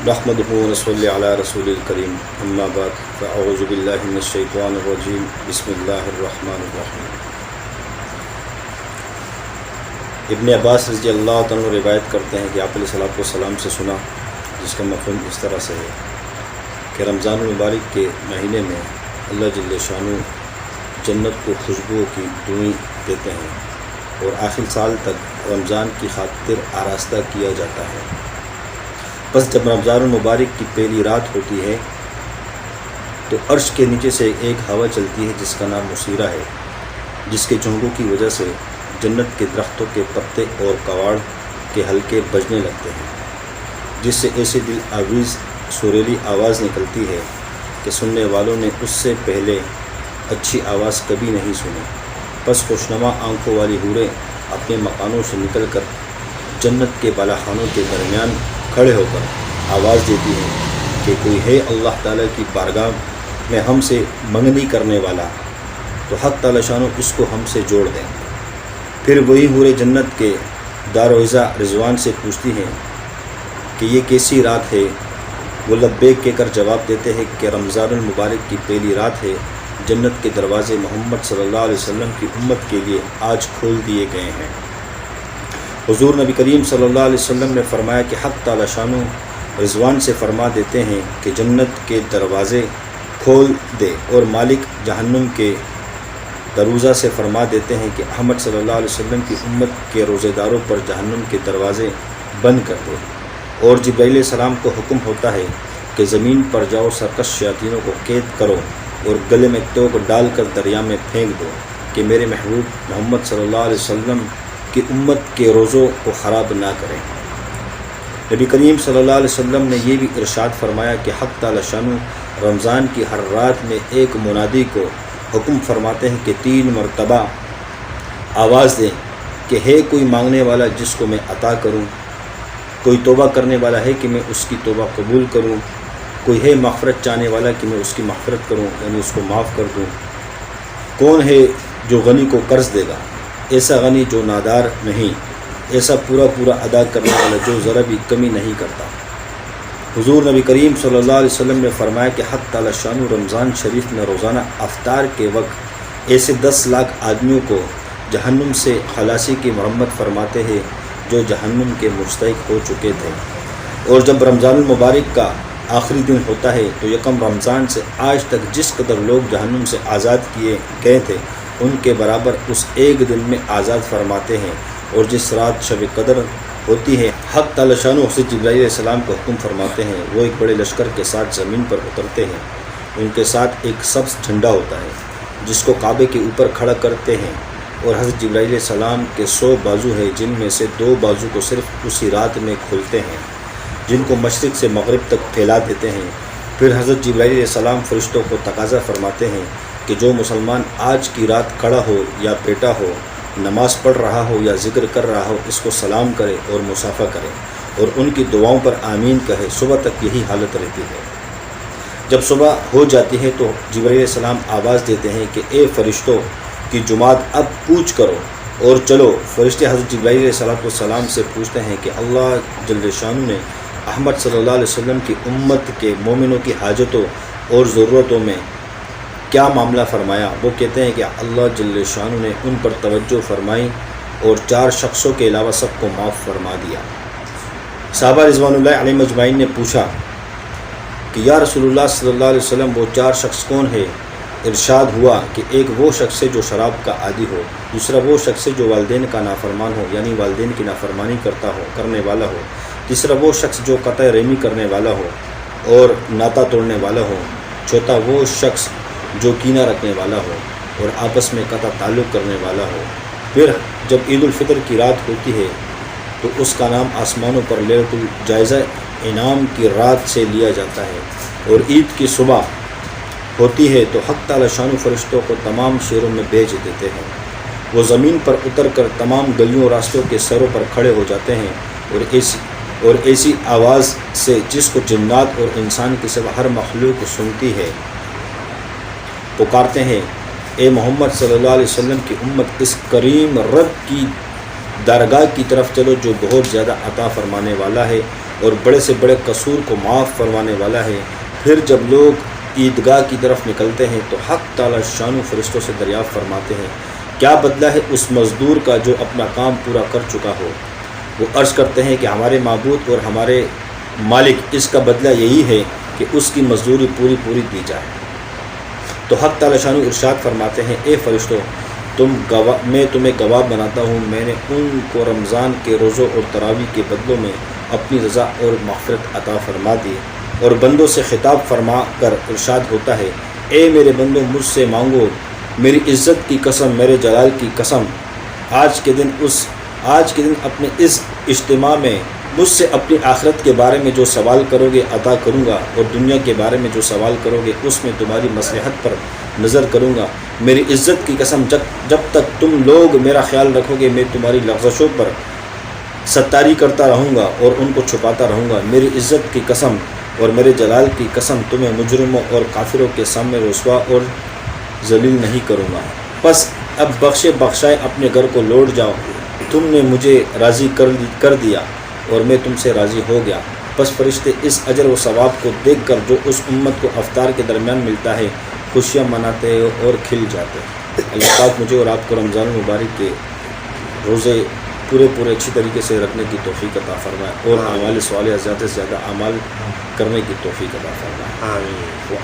نحمده ونصلي على رسول الكريم اما بعد فاعوذ بالله من الشيطان الرجيم بسم الله الرحمن الرحیم۔ ابن عباس رضی اللہ عنہ روایت کرتے ہیں کہ آپ علیہ الصلوۃ والسلام سے سنا، جس کا مفہوم اس طرح سے ہے کہ رمضان المبارک کے مہینے میں اللہ جل شانہ جنت کو خوشبو کی دعائیں دیتے ہیں اور آخر سال تک رمضان کی خاطر آراستہ کیا جاتا ہے۔ بس جب رمضان المبارک کی پہلی رات ہوتی ہے تو عرش کے نیچے سے ایک ہوا چلتی ہے جس کا نام مسیرہ ہے، جس کے جھونکوں کی وجہ سے جنت کے درختوں کے پتے اور کواڑ کے حلقے بجنے لگتے ہیں، جس سے ایسی دل آویز سریلی آواز نکلتی ہے کہ سننے والوں نے اس سے پہلے اچھی آواز کبھی نہیں سنی۔ بس خوشنما آنکھوں والی حوریں اپنے مکانوں سے نکل کر جنت کے بالاخانوں کے درمیان کھڑے ہو کر آواز دیتی ہیں کہ کوئی ہے اللہ تعالیٰ کی بارگاہ میں ہم سے منگنی کرنے والا، تو حق تعالیٰ شانو اس کو ہم سے جوڑ دیں۔ پھر وہی حوریں جنت کے داروازہ رضوان سے پوچھتی ہیں کہ یہ کیسی رات ہے؟ وہ لبیک کہہ کر جواب دیتے ہیں کہ رمضان المبارک کی پہلی رات ہے، جنت کے دروازے محمد صلی اللہ علیہ وسلم کی امت کے لیے آج کھول دیے گئے ہیں۔ حضور نبی کریم صلی اللہ علیہ وسلم نے فرمایا کہ حق تعالیٰ شانہ رضوان سے فرما دیتے ہیں کہ جنت کے دروازے کھول دے، اور مالک جہنم کے دروازہ سے فرما دیتے ہیں کہ احمد صلی اللہ علیہ وسلم کی امت کے روزے داروں پر جہنم کے دروازے بند کر دے، اور جبرائیل علیہ السلام کو حکم ہوتا ہے کہ زمین پر جاؤ، سرکش شیاطینوں کو قید کرو اور گلے میں توق ڈال کر دریا میں پھینک دو کہ میرے محبوب محمد صلی اللہ علیہ وسلم کی امت کے روزوں کو خراب نہ کریں۔ نبی کریم صلی اللہ علیہ وسلم نے یہ بھی ارشاد فرمایا کہ حق تعالیٰ شانہ رمضان کی ہر رات میں ایک منادی کو حکم فرماتے ہیں کہ 3 مرتبہ آواز دیں کہ ہے کوئی مانگنے والا جس کو میں عطا کروں، کوئی توبہ کرنے والا ہے کہ میں اس کی توبہ قبول کروں، کوئی ہے مغفرت چاہنے والا کہ میں اس کی مغفرت کروں یعنی اس کو معاف کر دوں، کون ہے جو غنی کو قرض دے گا، ایسا غنی جو نادار نہیں، ایسا پورا ادا کرنے والا جو ذرا بھی کمی نہیں کرتا۔ حضور نبی کریم صلی اللہ علیہ وسلم نے فرمایا کہ حق تعالیٰ شانہ رمضان شریف میں روزانہ افطار کے وقت ایسے 10 لاکھ آدمیوں کو جہنم سے خلاصی کی مرمت فرماتے ہیں جو جہنم کے مستحق ہو چکے تھے۔ اور جب رمضان المبارک کا آخری دن ہوتا ہے تو یکم رمضان سے آج تک جس قدر لوگ جہنم سے آزاد کیے گئے تھے ان کے برابر اس ایک دن میں آزاد فرماتے ہیں۔ اور جس رات شب قدر ہوتی ہے حق تعالیٰ شانہ حضرت جبرائیل علیہ السلام کو حکم فرماتے ہیں، وہ ایک بڑے لشکر کے ساتھ زمین پر اترتے ہیں، ان کے ساتھ ایک سبز جھنڈا ہوتا ہے جس کو کعبے کے اوپر کھڑا کرتے ہیں، اور حضرت جبرائیل علیہ السلام کے 100 بازو ہیں جن میں سے 2 بازو کو صرف اسی رات میں کھولتے ہیں، جن کو مشرق سے مغرب تک پھیلا دیتے ہیں۔ پھر حضرت جبرائیل علیہ السلام فرشتوں کو تقاضا فرماتے ہیں کہ جو مسلمان آج کی رات کھڑا ہو یا بیٹھا ہو، نماز پڑھ رہا ہو یا ذکر کر رہا ہو، اس کو سلام کرے اور مصافحہ کرے اور ان کی دعاؤں پر آمین کہے۔ صبح تک یہی حالت رہتی ہے۔ جب صبح ہو جاتی ہے تو جبرائیل علیہ السلام آواز دیتے ہیں کہ اے فرشتوں کی جماعت اب کوچ کرو اور چلو۔ فرشتے حضرت جبرائیل علیہ السلام سے پوچھتے ہیں کہ اللہ جل شانہ نے احمد صلی اللہ علیہ وسلم کی امت کے مومنوں کی حاجتوں اور ضرورتوں میں کیا معاملہ فرمایا؟ وہ کہتے ہیں کہ اللہ جل شانہ نے ان پر توجہ فرمائی اور 4 شخصوں کے علاوہ سب کو معاف فرما دیا۔ صحابہ رضوان اللہ علیہ مجمعین نے پوچھا کہ یا رسول اللہ صلی اللہ علیہ وسلم وہ 4 شخص کون ہے؟ ارشاد ہوا کہ ایک وہ شخص ہے جو شراب کا عادی ہو، دوسرا وہ شخص ہے جو والدین کا نافرمان ہو یعنی والدین کی نافرمانی کرنے والا ہو، تیسرا وہ شخص جو قطع رحمی کرنے والا ہو اور ناطہ توڑنے والا ہو، چوتھا وہ شخص جو کینہ رکھنے والا ہو اور آپس میں قطع تعلق کرنے والا ہو۔ پھر جب عید الفطر کی رات ہوتی ہے تو اس کا نام آسمانوں پر لیلۃ الجائزہ انعام کی رات سے لیا جاتا ہے، اور عید کی صبح ہوتی ہے تو حق تعالیٰ شانہ فرشتوں کو تمام شہروں میں بھیج دیتے ہیں۔ وہ زمین پر اتر کر تمام گلیوں راستوں کے سروں پر کھڑے ہو جاتے ہیں اور ایسی آواز سے جس کو جنات اور انسان کے سوا ہر مخلوق سنتی ہے پکارتے ہیں، اے محمد صلی اللہ علیہ وسلم کی امت، اس کریم رب کی درگاہ کی طرف چلو جو بہت زیادہ عطا فرمانے والا ہے اور بڑے سے بڑے قصور کو معاف فرمانے والا ہے۔ پھر جب لوگ عیدگاہ کی طرف نکلتے ہیں تو حق تعالی شان فرشتوں سے دریافت فرماتے ہیں کیا بدلہ ہے اس مزدور کا جو اپنا کام پورا کر چکا ہو؟ وہ عرض کرتے ہیں کہ ہمارے معبود اور ہمارے مالک، اس کا بدلہ یہی ہے کہ اس کی مزدوری پوری پوری دی جائے۔ تو حق تعالی شان ارشاد فرماتے ہیں اے فرشتوں، میں تمہیں گواہ بناتا ہوں، میں نے ان کو رمضان کے روزوں اور تراویح کے بدلوں میں اپنی رضا اور مغفرت عطا فرما دی۔ اور بندوں سے خطاب فرما کر ارشاد ہوتا ہے اے میرے بندوں، مجھ سے مانگو، میری عزت کی قسم، میرے جلال کی قسم، آج کے دن اپنے اس اجتماع میں مجھ سے اپنی آخرت کے بارے میں جو سوال کرو گے عطا کروں گا، اور دنیا کے بارے میں جو سوال کرو گے اس میں تمہاری مصلحت پر نظر کروں گا۔ میری عزت کی قسم، جب تک تم لوگ میرا خیال رکھو گے میں تمہاری لغزشوں پر ستاری کرتا رہوں گا اور ان کو چھپاتا رہوں گا۔ میری عزت کی قسم اور میرے جلال کی قسم، تمہیں مجرموں اور کافروں کے سامنے رسوا اور ذلیل نہیں کروں گا۔ بس اب بخشائے اپنے گھر کو لوٹ جاؤ، تم نے مجھے راضی کر دیا اور میں تم سے راضی ہو گیا۔ بس فرشتے اس اجر و ثواب کو دیکھ کر جو اس امت کو افطار کے درمیان ملتا ہے خوشیاں مناتے اور کھل جاتے ہیں۔ اللہ پاک مجھے اور آپ کو رمضان المبارک کے روزے پورے اچھی طریقے سے رکھنے کی توفیق عطا فرمائے اور اعمال صالحہ زیادہ سے زیادہ اعمال کرنے کی توفیق عطا فرمائے۔